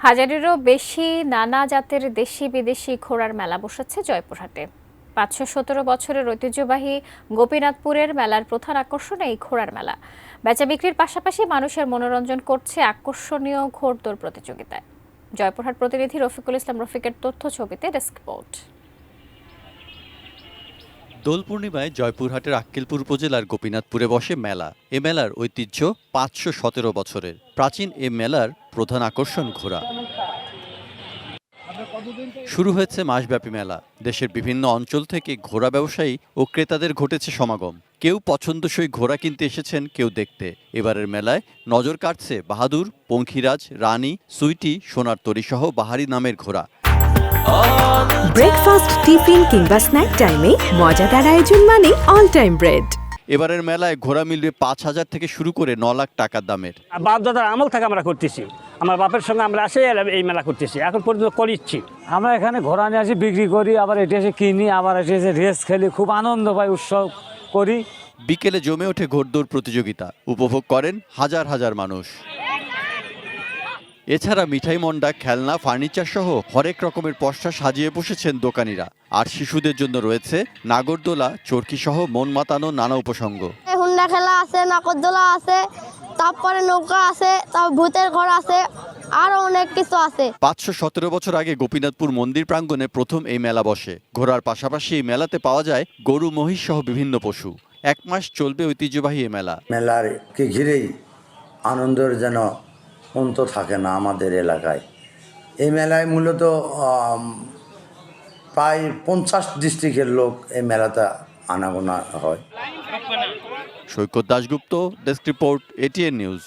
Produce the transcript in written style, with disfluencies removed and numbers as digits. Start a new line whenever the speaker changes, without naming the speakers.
হাজারেরও বেশি নানা জাতের দেশি বিদেশি ঘোড়ার মেলা বসেছে জয়পুরহাটে। ৫১৭ বছরের ঐতিহ্যবাহী গোপীনাথপুরের মেলার প্রধান আকর্ষণ এই ঘোড়ার মেলা। বেচা বিক্রির পাশাপাশি মানুষের মনোরঞ্জন করছে আকর্ষণীয় ঘোড়দৌড় প্রতিযোগিতায়। জয়পুরহাট প্রতিনিধি রফিকুল ইসলাম রফিকের তথ্য ছবিতে ডেস্ক রিপোর্ট।
দোল পূর্ণিমায় জয়পুরহাটের আক্কেলপুর উপজেলার গোপীনাথপুরে বসে মেলা। এ মেলার ঐতিহ্য ৫১৭ বছরের। প্রাচীন এ মেলার প্রধান আকর্ষণ ঘোড়া। শুরু হয়েছে মাসব্যাপী মেলা। দেশের বিভিন্ন অঞ্চল থেকে ঘোড়া ব্যবসায়ী ও ক্রেতাদের ঘটেছে সমাগম। কেউ পছন্দসই ঘোড়া কিনতে এসেছেন, কেউ দেখতে। এবারের মেলায় নজর কাটছে বাহাদুর, পঙ্খিরাজ, রানী, সুইটি, সোনার তরী সহ বাহারি নামের ঘোড়া।
ব্রেকফাস্ট, টিফিন কিংবা স্ন্যাক টাইমে মজাদার আয়োজন মানে অল টাইম ব্রেড।
এবারের মেলায় ঘোড়া মিলবে ৫,০০০ থেকে শুরু করে ৯ লাখ টাকার দামের।
বাপ দাদার আমল থেকে আমরা করতেছি, আমার বাপের সঙ্গে আমরা আসে এই মেলা করতেছি, এখন পর্যন্ত করিচ্ছি।
আমরা এখানে ঘোড়া নিয়ে আসি, বিক্রি করি, আবার এটি এসে কিনি, আবার এটি এসে রেস খেলি, খুব আনন্দ পাই, উৎসব করি।
বিকেলে জমে ওঠে ঘোড়দৌড় প্রতিযোগিতা। উপভোগ করেন হাজার হাজার মানুষ। এছাড়া মিঠাই মন্ডা, খেলনা, ফার্নিচার সহ হরেক রকমের পসরা সাজিয়ে বসেছেন দোকানিরা। আর শিশুদের জন্য রয়েছে নাগরদোলা, চরকি সহ মন মাতানো নানা উপসঙ্গ।
হুন্ডা খেলা আছে, নাগরদোলা আছে, তারপরে নৌকা আছে, তারপর ভূতের ঘর আছে, আরো অনেক কিছু আছে।
৫১৭ বছর আগে গোপীনাথপুর মন্দির প্রাঙ্গণে প্রথম এই মেলা বসে। ঘোড়ার পাশাপাশি এই মেলাতে পাওয়া যায় গরু, মহিষ সহ বিভিন্ন পশু। ১ মাস চলবে ঐতিহ্যবাহী এ মেলা।
মেলাকে ঘিরেই আনন্দের যেন অন্ত থাকে না আমাদের এলাকায়। এই মেলায় মূলত প্রায় ৫০ ডিস্ট্রিক্টের লোক এই মেলাতে আনাগোনা হয়।
Saikat Dasgupta, desk report, ATN news.